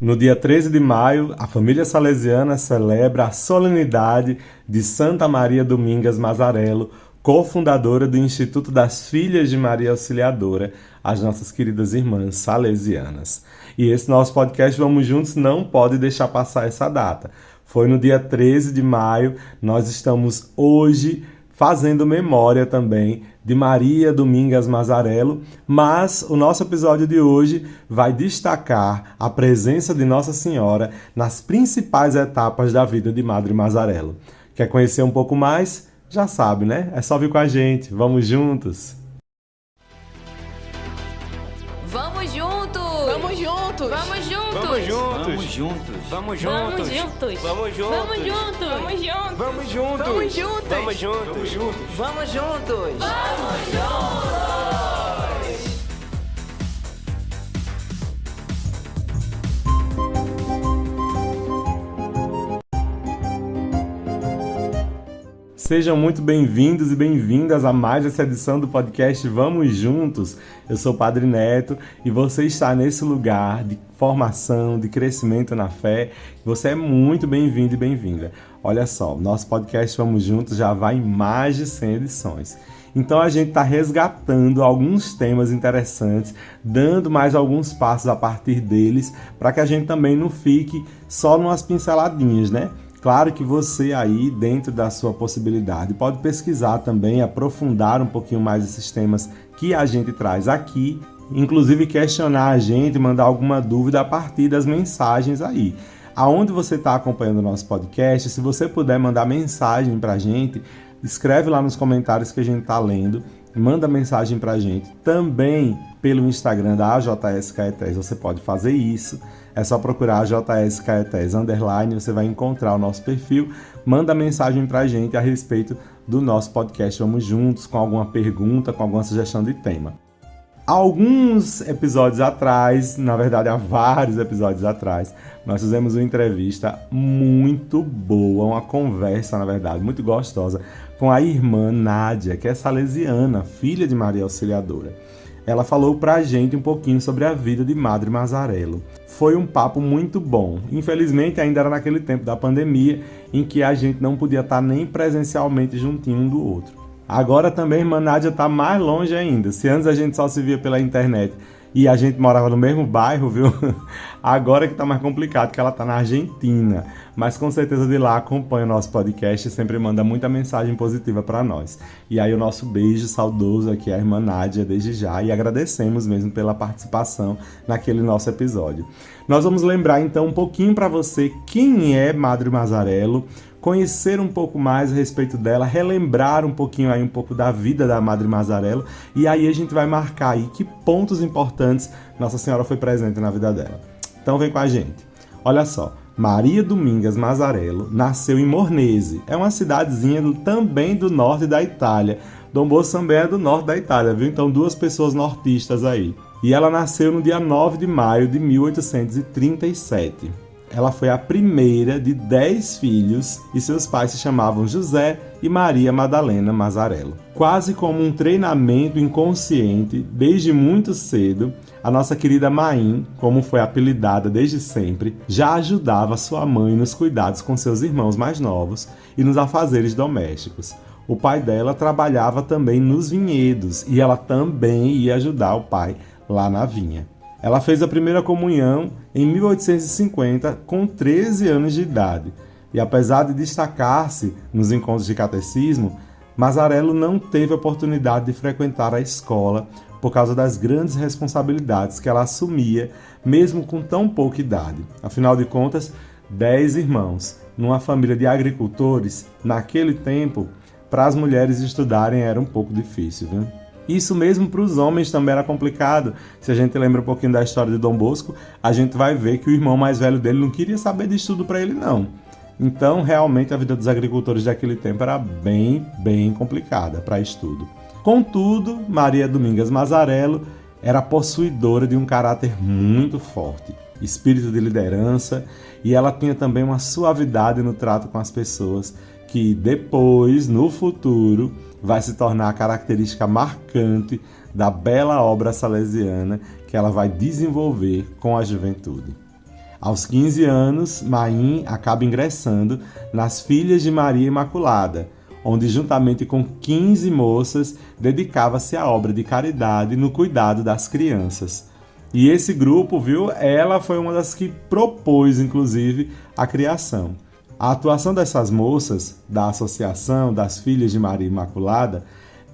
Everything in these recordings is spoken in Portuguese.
No dia 13 de maio, a família salesiana celebra a solenidade de Santa Maria Domingas Mazzarello, cofundadora do Instituto das Filhas de Maria Auxiliadora, as nossas queridas irmãs salesianas. E esse nosso podcast Vamos Juntos não pode deixar passar essa data. Foi no dia 13 de maio, nós estamos hoje fazendo memória também de Maria Domingas Mazzarello, mas o nosso episódio de hoje vai destacar a presença de Nossa Senhora nas principais etapas da vida de Madre Mazzarello. Quer conhecer um pouco mais? Já sabe, né? É só vir com a gente. Vamos juntos! Vamos juntos! Vamos juntos! Vamos juntos! Vamos juntos! Vamos juntos! Vamos Vamos juntos! juntos! Vamos juntos! Vamos juntos! Vamos juntos! Vamos juntos! Vamos juntos! Vamos juntos! Vamos juntos! Sejam muito bem-vindos e bem-vindas a mais essa edição do podcast Vamos Juntos. Eu sou o Padre Neto e você está nesse lugar de formação, de crescimento na fé. Você é muito bem-vindo e bem-vinda. Olha só, nosso podcast Vamos Juntos já vai em mais de 100 edições. Então a gente está resgatando alguns temas interessantes, dando mais alguns passos a partir deles, para que a gente também não fique só numas pinceladinhas, né? Claro que você aí, dentro da sua possibilidade, pode pesquisar também, aprofundar um pouquinho mais esses temas que a gente traz aqui, inclusive questionar a gente, mandar alguma dúvida a partir das mensagens aí. Aonde você está acompanhando o nosso podcast, se você puder mandar mensagem para a gente, escreve lá nos comentários que a gente está lendo, manda mensagem para a gente. Também pelo Instagram da AJS Caetés você pode fazer isso. É só procurar AJS Caetés _, você vai encontrar o nosso perfil. Manda mensagem para a gente a respeito do nosso podcast Vamos Juntos, com alguma pergunta, com alguma sugestão de tema. Alguns episódios atrás, na verdade há vários episódios atrás, nós fizemos uma entrevista muito boa, uma conversa, na verdade, muito gostosa, com a irmã Nádia, que é salesiana, filha de Maria Auxiliadora. Ela falou pra gente um pouquinho sobre a vida de Madre Mazzarello. Foi um papo muito bom. Infelizmente ainda era naquele tempo da pandemia em que a gente não podia estar nem presencialmente juntinho um do outro. Agora também a irmã Nádia está mais longe ainda. Se antes a gente só se via pela internet e a gente morava no mesmo bairro, viu? Agora que tá mais complicado, que ela tá na Argentina. Mas com certeza de lá acompanha o nosso podcast e sempre manda muita mensagem positiva para nós. E aí o nosso beijo saudoso aqui à irmã Nádia desde já e agradecemos mesmo pela participação naquele nosso episódio. Nós vamos lembrar então um pouquinho para você quem é Madre Mazzarello, conhecer um pouco mais a respeito dela, relembrar um pouquinho aí um pouco da vida da Madre Mazzarello e aí a gente vai marcar aí que pontos importantes Nossa Senhora foi presente na vida dela. Então vem com a gente. Olha só, Maria Domingas Mazzarello nasceu em Mornese, é uma cidadezinha também do norte da Itália. Dom Bosco também é do norte da Itália, viu? Então duas pessoas nortistas aí. E ela nasceu no dia 9 de maio de 1837. Ela foi a primeira de 10 filhos e seus pais se chamavam José e Maria Madalena Mazzarello. Quase como um treinamento inconsciente, desde muito cedo, a nossa querida Maim, como foi apelidada desde sempre, já ajudava sua mãe nos cuidados com seus irmãos mais novos e nos afazeres domésticos. O pai dela trabalhava também nos vinhedos e ela também ia ajudar o pai lá na vinha. Ela fez a primeira comunhão em 1850, com 13 anos de idade. E apesar de destacar-se nos encontros de catecismo, Mazzarello não teve oportunidade de frequentar a escola por causa das grandes responsabilidades que ela assumia, mesmo com tão pouca idade. Afinal de contas, 10 irmãos, numa família de agricultores, naquele tempo, para as mulheres estudarem era um pouco difícil, viu? Isso mesmo para os homens também era complicado. Se a gente lembra um pouquinho da história de Dom Bosco, a gente vai ver que o irmão mais velho dele não queria saber de estudo para ele, não. Então, realmente, a vida dos agricultores daquele tempo era bem complicada para estudo. Contudo, Maria Domingas Mazzarello era possuidora de um caráter muito forte, espírito de liderança, e ela tinha também uma suavidade no trato com as pessoas, que depois, no futuro, vai se tornar a característica marcante da bela obra salesiana que ela vai desenvolver com a juventude. Aos 15 anos, Maim acaba ingressando nas Filhas de Maria Imaculada, onde juntamente com 15 moças dedicava-se à obra de caridade no cuidado das crianças. E esse grupo, viu, ela foi uma das que propôs, inclusive, a criação. A atuação dessas moças, da Associação das Filhas de Maria Imaculada,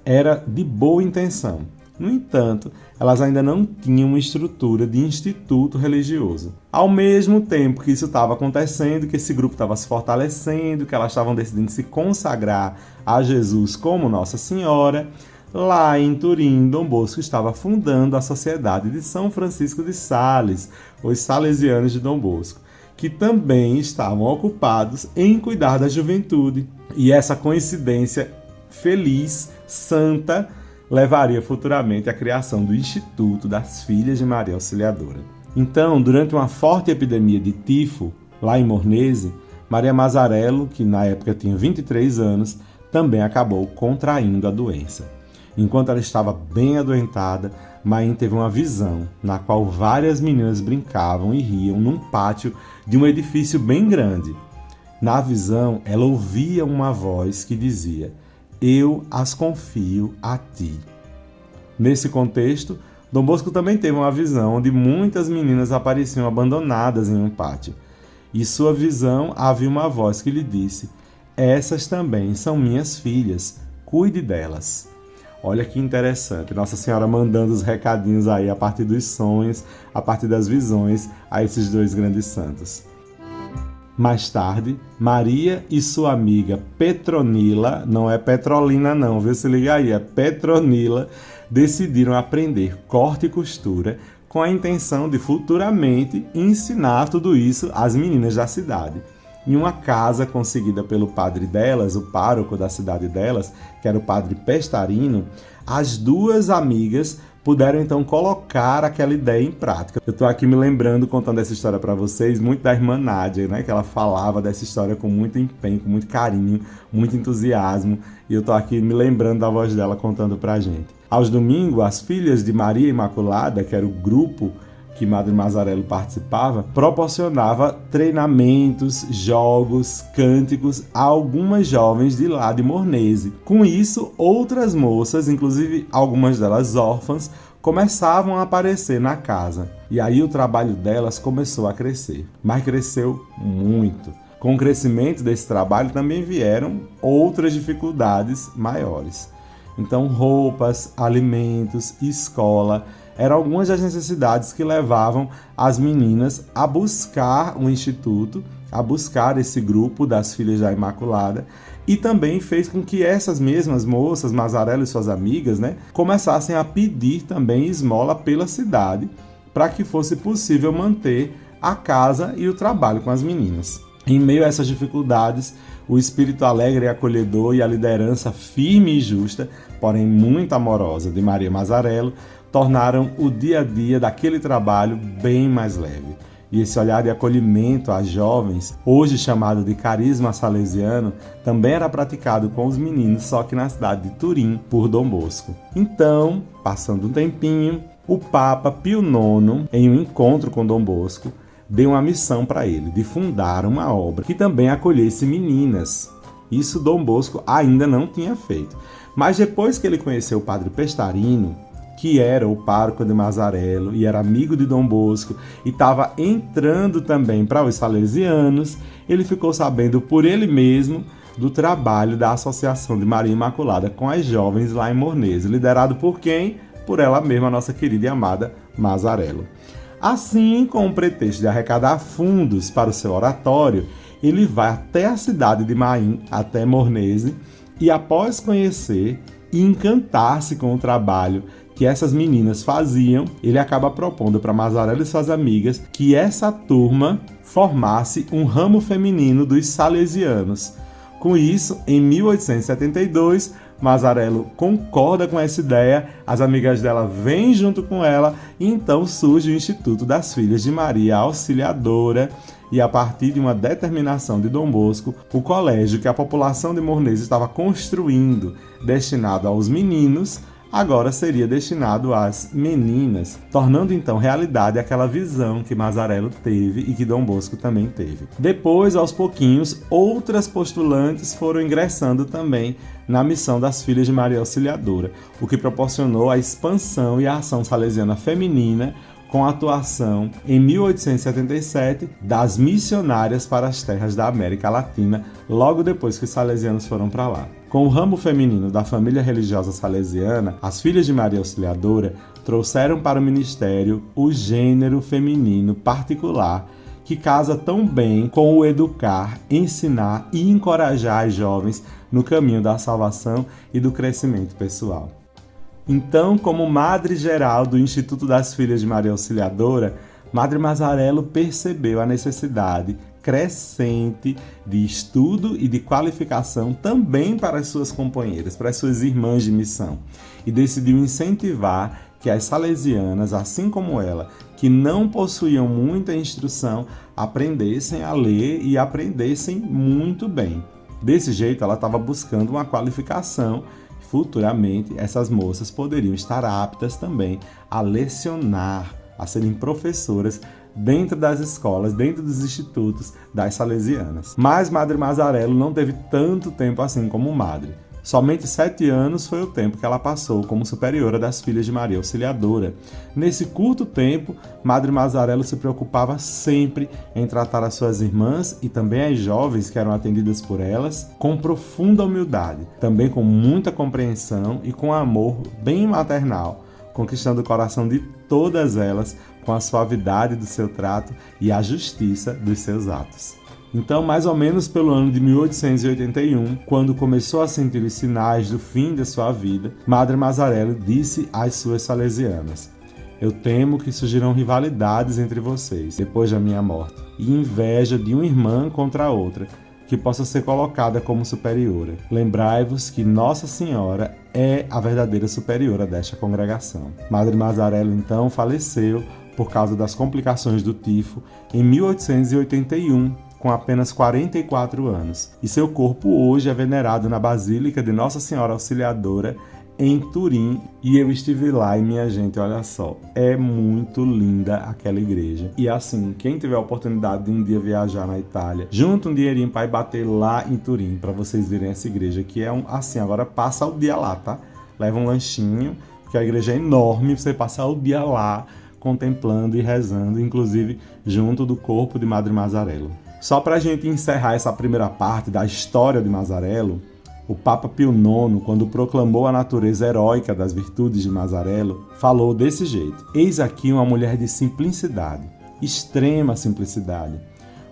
era de boa intenção. No entanto, elas ainda não tinham uma estrutura de instituto religioso. Ao mesmo tempo que isso estava acontecendo, que esse grupo estava se fortalecendo, que elas estavam decidindo se consagrar a Jesus como Nossa Senhora, lá em Turim, Dom Bosco estava fundando a Sociedade de São Francisco de Sales, os Salesianos de Dom Bosco, que também estavam ocupados em cuidar da juventude. E essa coincidência feliz, santa, levaria futuramente à criação do Instituto das Filhas de Maria Auxiliadora. Então, durante uma forte epidemia de tifo, lá em Mornese, Maria Mazzarello, que na época tinha 23 anos, também acabou contraindo a doença. Enquanto ela estava bem adoentada, Maim teve uma visão na qual várias meninas brincavam e riam num pátio de um edifício bem grande. Na visão, ela ouvia uma voz que dizia: "Eu as confio a ti". Nesse contexto, Dom Bosco também teve uma visão onde muitas meninas apareciam abandonadas em um pátio. E sua visão havia uma voz que lhe disse: "Essas também são minhas filhas, cuide delas". Olha que interessante, Nossa Senhora mandando os recadinhos aí a partir dos sonhos, a partir das visões a esses dois grandes santos. Mais tarde, Maria e sua amiga Petronila, não é Petrolina não, viu? Se liga aí, é Petronila, decidiram aprender corte e costura com a intenção de futuramente ensinar tudo isso às meninas da cidade. Em uma casa conseguida pelo padre delas, o pároco da cidade delas, que era o padre Pestarino, as duas amigas puderam então colocar aquela ideia em prática. Eu estou aqui me lembrando, contando essa história para vocês, muito da irmã Nádia, né? Que ela falava dessa história com muito empenho, com muito carinho, muito entusiasmo, e eu estou aqui me lembrando da voz dela contando para a gente. Aos domingos, as Filhas de Maria Imaculada, que era o grupo que Madre Mazzarello participava, proporcionava treinamentos, jogos, cânticos a algumas jovens de lá de Mornese. Com isso, outras moças, inclusive algumas delas órfãs, começavam a aparecer na casa. E aí o trabalho delas começou a crescer, mas cresceu muito. Com o crescimento desse trabalho também vieram outras dificuldades maiores. Então, roupas, alimentos, escola eram algumas das necessidades que levavam as meninas a buscar um instituto, a buscar esse grupo das Filhas da Imaculada, e também fez com que essas mesmas moças, Mazzarello e suas amigas, começassem a pedir também esmola pela cidade, para que fosse possível manter a casa e o trabalho com as meninas. Em meio a essas dificuldades, o espírito alegre e acolhedor e a liderança firme e justa, porém muito amorosa, de Maria Mazzarello, tornaram o dia a dia daquele trabalho bem mais leve. E esse olhar de acolhimento às jovens, hoje chamado de carisma salesiano, também era praticado com os meninos, só que na cidade de Turim, por Dom Bosco. Então, passando um tempinho, o Papa Pio IX, em um encontro com Dom Bosco, deu uma missão para ele, de fundar uma obra que também acolhesse meninas. Isso Dom Bosco ainda não tinha feito. Mas depois que ele conheceu o padre Pestarino, que era o pároco de Mazzarello e era amigo de Dom Bosco e estava entrando também para os salesianos, ele ficou sabendo por ele mesmo do trabalho da Associação de Maria Imaculada com as jovens lá em Mornese, liderado por quem? Por ela mesma, a nossa querida e amada Mazzarello. Assim, com o pretexto de arrecadar fundos para o seu oratório, ele vai até a cidade de Maim, até Mornese, e após conhecer e encantar-se com o trabalho que essas meninas faziam, ele acaba propondo para Mazzarello e suas amigas que essa turma formasse um ramo feminino dos salesianos. Com isso, em 1872, Mazzarello concorda com essa ideia, as amigas dela vêm junto com ela e então surge o Instituto das Filhas de Maria Auxiliadora, e a partir de uma determinação de Dom Bosco, o colégio que a população de Mornese estava construindo, destinado aos meninos, agora seria destinado às meninas, tornando então realidade aquela visão que Mazarello teve e que Dom Bosco também teve. Depois, aos pouquinhos, outras postulantes foram ingressando também na missão das Filhas de Maria Auxiliadora, o que proporcionou a expansão e a ação salesiana feminina, com a atuação, em 1877, das missionárias para as terras da América Latina, logo depois que os salesianos foram para lá. Com o ramo feminino da família religiosa salesiana, as Filhas de Maria Auxiliadora trouxeram para o ministério o gênero feminino particular, que casa tão bem com o educar, ensinar e encorajar as jovens no caminho da salvação e do crescimento pessoal. Então, como Madre Geral do Instituto das Filhas de Maria Auxiliadora, Madre Mazarello percebeu a necessidade crescente de estudo e de qualificação também para as suas companheiras, para as suas irmãs de missão, e decidiu incentivar que as salesianas, assim como ela, que não possuíam muita instrução, aprendessem a ler e aprendessem muito bem. Desse jeito, ela estava buscando uma qualificação. Futuramente, essas moças poderiam estar aptas também a lecionar, a serem professoras dentro das escolas, dentro dos institutos das salesianas. Mas Madre Mazarello não teve tanto tempo assim como Madre. Somente 7 anos foi o tempo que ela passou como superiora das Filhas de Maria Auxiliadora. Nesse curto tempo, Madre Mazarello se preocupava sempre em tratar as suas irmãs e também as jovens que eram atendidas por elas com profunda humildade, também com muita compreensão e com amor bem maternal, conquistando o coração de todas elas com a suavidade do seu trato e a justiça dos seus atos. Então, mais ou menos pelo ano de 1881, quando começou a sentir os sinais do fim de sua vida, Madre Mazarello disse às suas salesianas: "Eu temo que surgirão rivalidades entre vocês, depois da minha morte, e inveja de uma irmã contra a outra, que possa ser colocada como superiora. Lembrai-vos que Nossa Senhora é a verdadeira superiora desta congregação." Madre Mazarello, então, faleceu por causa das complicações do tifo em 1881, com apenas 44 anos, e seu corpo hoje é venerado na Basílica de Nossa Senhora Auxiliadora, em Turim, e eu estive lá e, minha gente, olha só, é muito linda aquela igreja. E assim, quem tiver a oportunidade de um dia viajar na Itália, junta um dinheirinho para ir bater lá em Turim, para vocês verem essa igreja, que é assim, agora passa o dia lá, tá? Leva um lanchinho, porque a igreja é enorme, você passa o dia lá, contemplando e rezando, inclusive junto do corpo de Madre Mazarello. Só para a gente encerrar essa primeira parte da história de Mazarello, o Papa Pio IX, quando proclamou a natureza heróica das virtudes de Mazarello, falou desse jeito: "Eis aqui uma mulher de simplicidade, extrema simplicidade,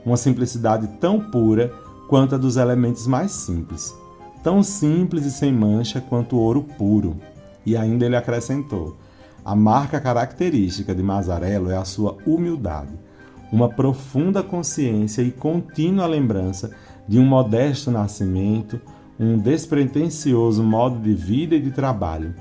uma simplicidade tão pura quanto a dos elementos mais simples, tão simples e sem mancha quanto o ouro puro." E ainda ele acrescentou: "A marca característica de Mazarello é a sua humildade, uma profunda consciência e contínua lembrança de um modesto nascimento, um despretensioso modo de vida e de trabalho.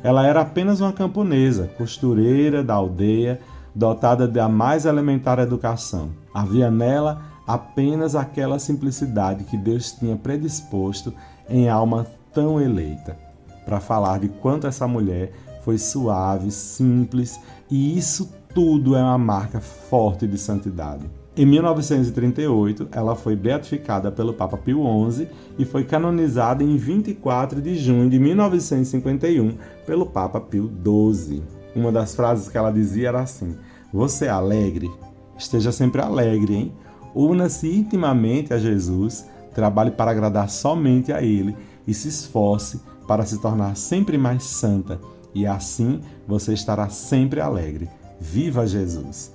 Ela era apenas uma camponesa, costureira da aldeia, dotada da mais elementar educação. Havia nela apenas aquela simplicidade que Deus tinha predisposto em alma tão eleita, para falar de quanto essa mulher foi suave, simples, e isso tudo é uma marca forte de santidade." Em 1938, ela foi beatificada pelo Papa Pio XI e foi canonizada em 24 de junho de 1951 pelo Papa Pio XII. Uma das frases que ela dizia era assim: "Você é alegre? Esteja sempre alegre, hein? Una-se intimamente a Jesus, trabalhe para agradar somente a Ele e se esforce para se tornar sempre mais santa, e assim você estará sempre alegre. Viva Jesus!"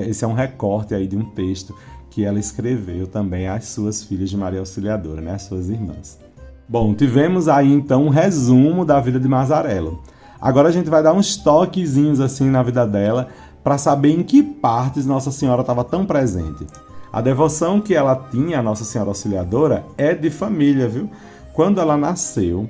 Esse é um recorte aí de um texto que ela escreveu também às suas filhas de Maria Auxiliadora, né, às suas irmãs. Bom, tivemos aí então um resumo da vida de Mazarello. Agora a gente vai dar uns toquezinhos assim na vida dela para saber em que partes Nossa Senhora estava tão presente. A devoção que ela tinha à Nossa Senhora Auxiliadora é de família, viu? Quando ela nasceu,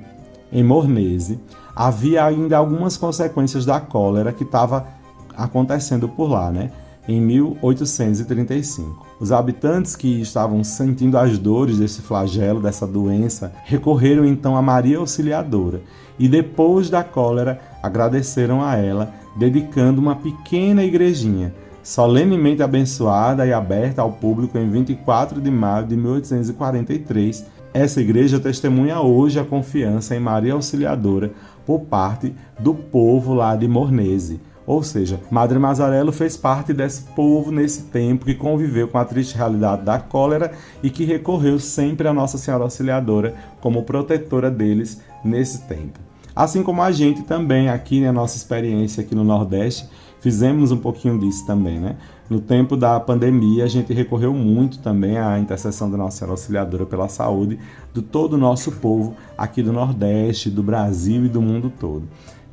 em Mornese, havia ainda algumas consequências da cólera que estava acontecendo por lá, né? em 1835. Os habitantes que estavam sentindo as dores desse flagelo, dessa doença, recorreram então a Maria Auxiliadora e depois da cólera agradeceram a ela, dedicando uma pequena igrejinha, solenemente abençoada e aberta ao público em 24 de maio de 1843. Essa igreja testemunha hoje a confiança em Maria Auxiliadora por parte do povo lá de Mornese. Ou seja, Madre Mazarello fez parte desse povo nesse tempo que conviveu com a triste realidade da cólera e que recorreu sempre a Nossa Senhora Auxiliadora como protetora deles nesse tempo. Assim como a gente também aqui na nossa experiência aqui no Nordeste, fizemos um pouquinho disso também, né? No tempo da pandemia, a gente recorreu muito também à intercessão da Nossa Senhora Auxiliadora pela saúde de todo o nosso povo aqui do Nordeste, do Brasil e do mundo todo.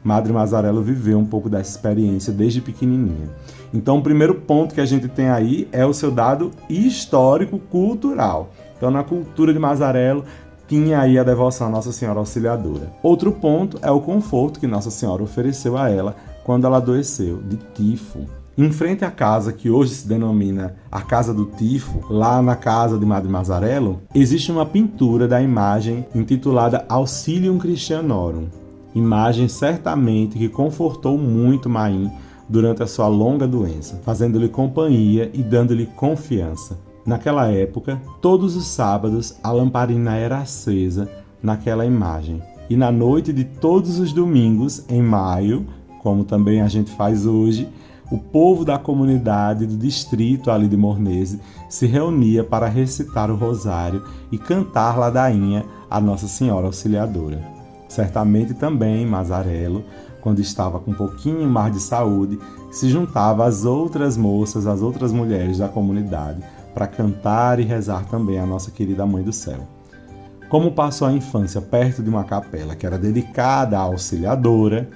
Madre Mazarello viveu um pouco dessa experiência desde pequenininha. Então, o primeiro ponto que a gente tem aí é o seu dado histórico-cultural. Então, na cultura de Mazarello, tinha aí a devoção à Nossa Senhora Auxiliadora. Outro ponto é o conforto que Nossa Senhora ofereceu a ela quando ela adoeceu de tifo. Em frente à casa que hoje se denomina a Casa do Tifo, lá na casa de Madre Mazarello, existe uma pintura da imagem intitulada Auxilium Christianorum. Imagem certamente que confortou muito Maim durante a sua longa doença, fazendo-lhe companhia e dando-lhe confiança. Naquela época, todos os sábados a lamparina era acesa naquela imagem. E na noite de todos os domingos, em maio, como também a gente faz hoje, o povo da comunidade do distrito ali de Mornese se reunia para recitar o rosário e cantar ladainha a Nossa Senhora Auxiliadora. Certamente também Mazarello, quando estava com um pouquinho mais de saúde, se juntava às outras moças, às outras mulheres da comunidade, para cantar e rezar também a nossa querida Mãe do Céu. Como passou a infância perto de uma capela que era dedicada à Auxiliadora,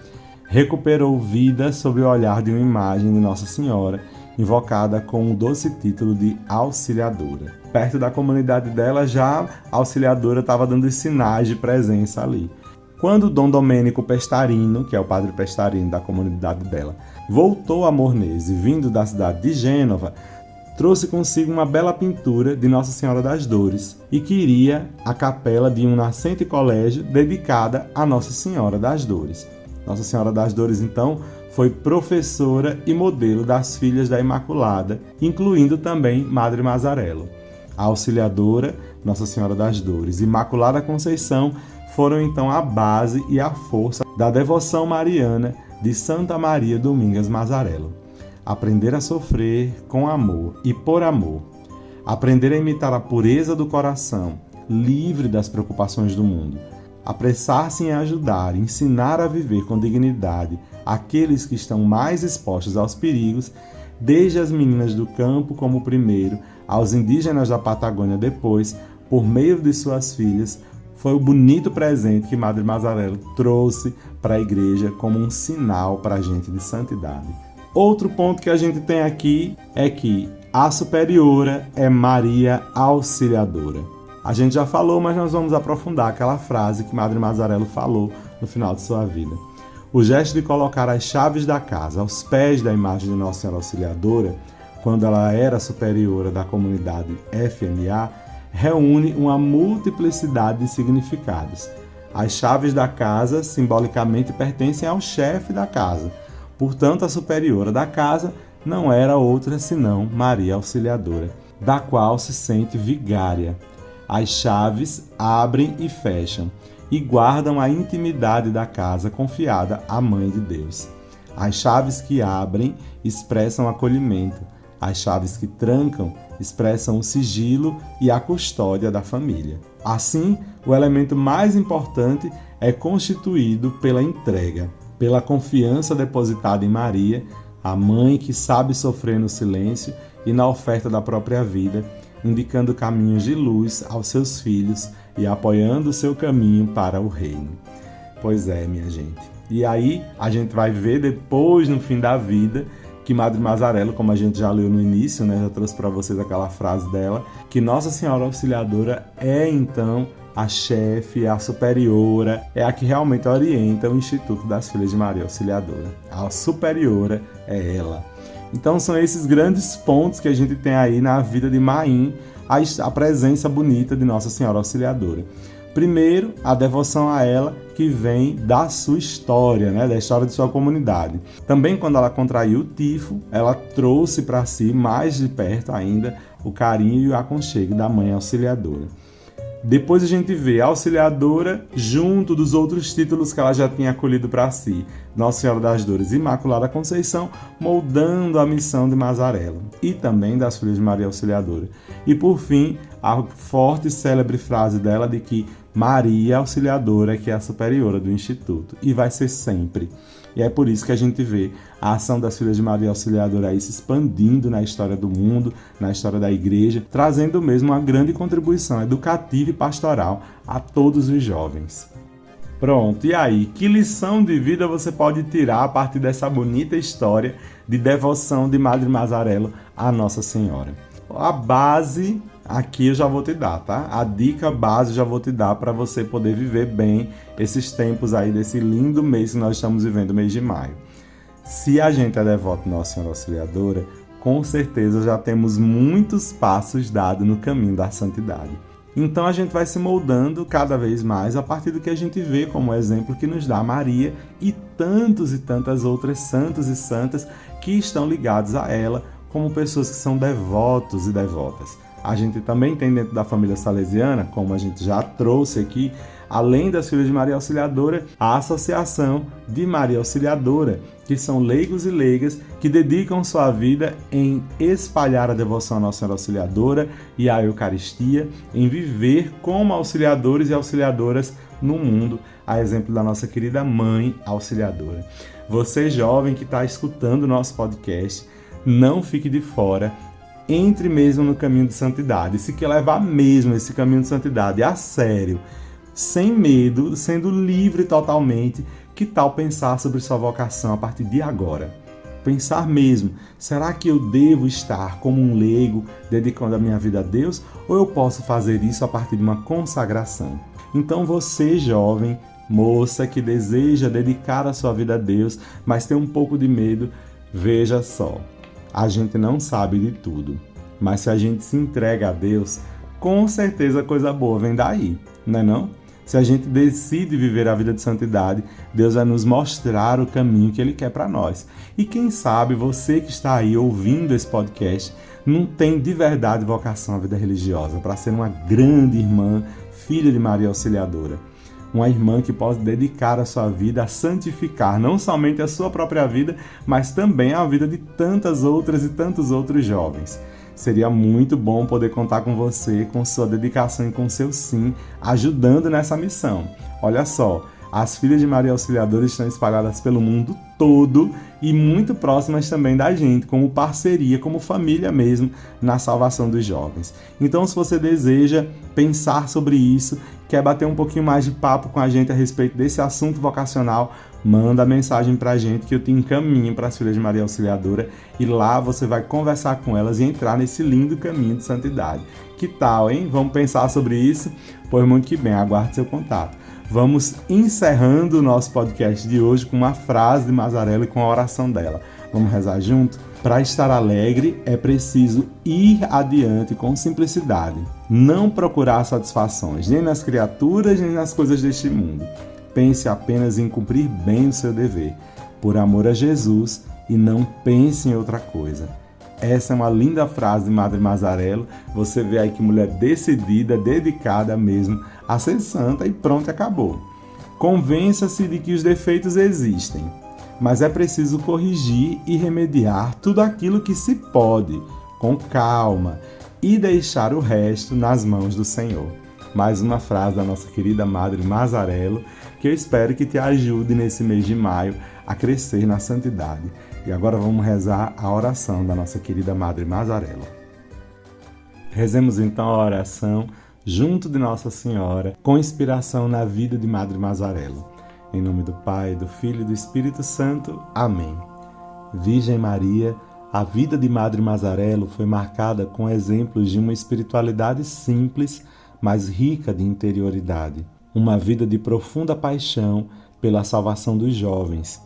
recuperou vida sob o olhar de uma imagem de Nossa Senhora, invocada com o doce título de Auxiliadora. Perto da comunidade dela, já a Auxiliadora estava dando sinais de presença ali. Quando Dom Domênico Pestarino, que é o padre Pestarino da comunidade dela, voltou a Mornese, vindo da cidade de Gênova, trouxe consigo uma bela pintura de Nossa Senhora das Dores e queria a capela de um nascente colégio dedicada a Nossa Senhora das Dores. Nossa Senhora das Dores, então, foi professora e modelo das filhas da Imaculada, incluindo também Madre Mazarello. A Auxiliadora, Nossa Senhora das Dores e Imaculada Conceição foram então a base e a força da devoção mariana de Santa Maria Domingas Mazarello. Aprender a sofrer com amor e por amor. Aprender a imitar a pureza do coração, livre das preocupações do mundo. Apressar-se em ajudar, ensinar a viver com dignidade aqueles que estão mais expostos aos perigos, desde as meninas do campo como primeiro, aos indígenas da Patagônia depois, por meio de suas filhas, foi o bonito presente que Madre Mazarello trouxe para a igreja como um sinal para a gente de santidade. Outro ponto que a gente tem aqui é que a superiora é Maria Auxiliadora. A gente já falou, mas nós vamos aprofundar aquela frase que Madre Mazarello falou no final de sua vida. O gesto de colocar as chaves da casa aos pés da imagem de Nossa Senhora Auxiliadora, quando ela era superiora da comunidade FMA, reúne uma multiplicidade de significados. As chaves da casa simbolicamente pertencem ao chefe da casa. Portanto, a superiora da casa não era outra senão Maria Auxiliadora, da qual se sente vigária. As chaves abrem e fecham e guardam a intimidade da casa confiada à Mãe de Deus. As chaves que abrem expressam acolhimento. As chaves que trancam expressam o sigilo e a custódia da família. Assim, o elemento mais importante é constituído pela entrega, pela confiança depositada em Maria, a mãe que sabe sofrer no silêncio e na oferta da própria vida, indicando caminhos de luz aos seus filhos e apoiando o seu caminho para o reino. Pois é, minha gente. E aí a gente vai ver depois, no fim da vida, que Madre Mazarello, como a gente já leu no início, né, já trouxe para vocês aquela frase dela, que Nossa Senhora Auxiliadora é então a chefe, a superiora, é a que realmente orienta o Instituto das Filhas de Maria Auxiliadora. A superiora é ela. Então são esses grandes pontos que a gente tem aí na vida de Maim, a presença bonita de Nossa Senhora Auxiliadora. Primeiro, a devoção a ela que vem da sua história, da história de sua comunidade. Também quando ela contraiu o tifo, ela trouxe para si mais de perto ainda o carinho e o aconchego da Mãe Auxiliadora. Depois a gente vê a Auxiliadora junto dos outros títulos que ela já tinha acolhido para si. Nossa Senhora das Dores e Imaculada Conceição, moldando a missão de Mazarello e também das Filhas de Maria Auxiliadora. E por fim, a forte e célebre frase dela de que Maria Auxiliadora que é a superiora do Instituto e vai ser sempre. E é por isso que a gente vê a ação das Filhas de Maria Auxiliadora aí se expandindo na história do mundo, na história da igreja, trazendo mesmo uma grande contribuição educativa e pastoral a todos os jovens. Pronto, e aí? Que lição de vida você pode tirar a partir dessa bonita história de devoção de Madre Mazarello à Nossa Senhora? A base aqui eu já vou te dar, tá? A dica base eu já vou te dar para você poder viver bem esses tempos aí desse lindo mês que nós estamos vivendo, o mês de maio. Se a gente é devoto de Nossa Senhora Auxiliadora, com certeza já temos muitos passos dados no caminho da santidade. Então a gente vai se moldando cada vez mais a partir do que a gente vê como exemplo que nos dá Maria e tantas outras santos e santas que estão ligados a ela como pessoas que são devotos e devotas. A gente também tem dentro da família salesiana, como a gente já trouxe aqui, além das Filhas de Maria Auxiliadora, a Associação de Maria Auxiliadora, que são leigos e leigas que dedicam sua vida em espalhar a devoção à Nossa Senhora Auxiliadora e à Eucaristia, em viver como auxiliadores e auxiliadoras no mundo, a exemplo da nossa querida Mãe Auxiliadora. Você, jovem que está escutando o nosso podcast, não fique de fora, entre mesmo no caminho de santidade. Se quer levar mesmo esse caminho de santidade a sério, sem medo, sendo livre totalmente, que tal pensar sobre sua vocação a partir de agora? Pensar mesmo, será que eu devo estar como um leigo, dedicando a minha vida a Deus, ou eu posso fazer isso a partir de uma consagração? Então você, jovem, moça que deseja dedicar a sua vida a Deus, mas tem um pouco de medo, veja só. A gente não sabe de tudo, mas se a gente se entrega a Deus, com certeza coisa boa vem daí, não é não? Se a gente decide viver a vida de santidade, Deus vai nos mostrar o caminho que Ele quer para nós. E quem sabe você que está aí ouvindo esse podcast não tem de verdade vocação à vida religiosa, para ser uma grande irmã, filha de Maria Auxiliadora. Uma irmã que pode dedicar a sua vida a santificar não somente a sua própria vida, mas também a vida de tantas outras e tantos outros jovens. Seria muito bom poder contar com você, com sua dedicação e com seu sim, ajudando nessa missão. Olha só, as Filhas de Maria Auxiliadora estão espalhadas pelo mundo todo e muito próximas também da gente, como parceria, como família mesmo, na salvação dos jovens. Então, se você deseja pensar sobre isso, quer bater um pouquinho mais de papo com a gente a respeito desse assunto vocacional, manda mensagem pra gente que eu te encaminho para as Filhas de Maria Auxiliadora e lá você vai conversar com elas e entrar nesse lindo caminho de santidade. Que tal, hein? Vamos pensar sobre isso? Pois muito que bem, aguarde seu contato. Vamos encerrando o nosso podcast de hoje com uma frase de Mazarello e com a oração dela. Vamos rezar junto? Para estar alegre é preciso ir adiante com simplicidade, não procurar satisfações, nem nas criaturas, nem nas coisas deste mundo. Pense apenas em cumprir bem o seu dever, por amor a Jesus, e não pense em outra coisa. Essa é uma linda frase de Madre Mazarello. Você vê aí que mulher decidida, dedicada mesmo a ser santa e pronto, acabou. Convença-se de que os defeitos existem, mas é preciso corrigir e remediar tudo aquilo que se pode, com calma, e deixar o resto nas mãos do Senhor. Mais uma frase da nossa querida Madre Mazarello, que eu espero que te ajude nesse mês de maio a crescer na santidade. E agora vamos rezar a oração da nossa querida Madre Mazarello. Rezemos então a oração junto de Nossa Senhora, com inspiração na vida de Madre Mazarello. Em nome do Pai, do Filho e do Espírito Santo. Amém. Virgem Maria, a vida de Madre Mazarello foi marcada com exemplos de uma espiritualidade simples, mas rica de interioridade. Uma vida de profunda paixão pela salvação dos jovens.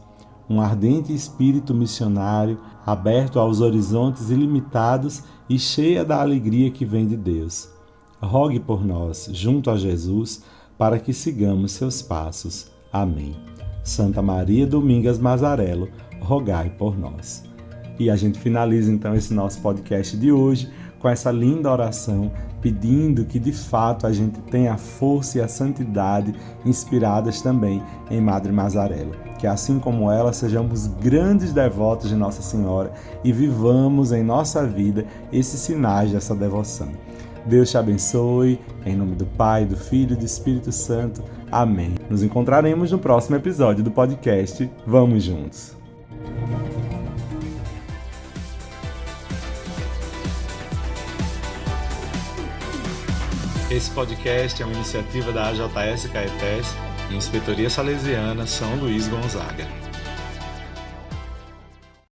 um ardente espírito missionário, aberto aos horizontes ilimitados e cheia da alegria que vem de Deus. Rogue por nós, junto a Jesus, para que sigamos seus passos. Amém. Santa Maria Domingas Mazarello, rogai por nós. E a gente finaliza então esse nosso podcast de hoje com essa linda oração, pedindo que de fato a gente tenha a força e a santidade inspiradas também em Madre Mazarello. Que assim como ela, sejamos grandes devotos de Nossa Senhora e vivamos em nossa vida esses sinais dessa devoção. Deus te abençoe, em nome do Pai, do Filho e do Espírito Santo. Amém. Nos encontraremos no próximo episódio do podcast Vamos Juntos. Esse podcast é uma iniciativa da AJS Caetés e Inspetoria Salesiana São Luís Gonzaga.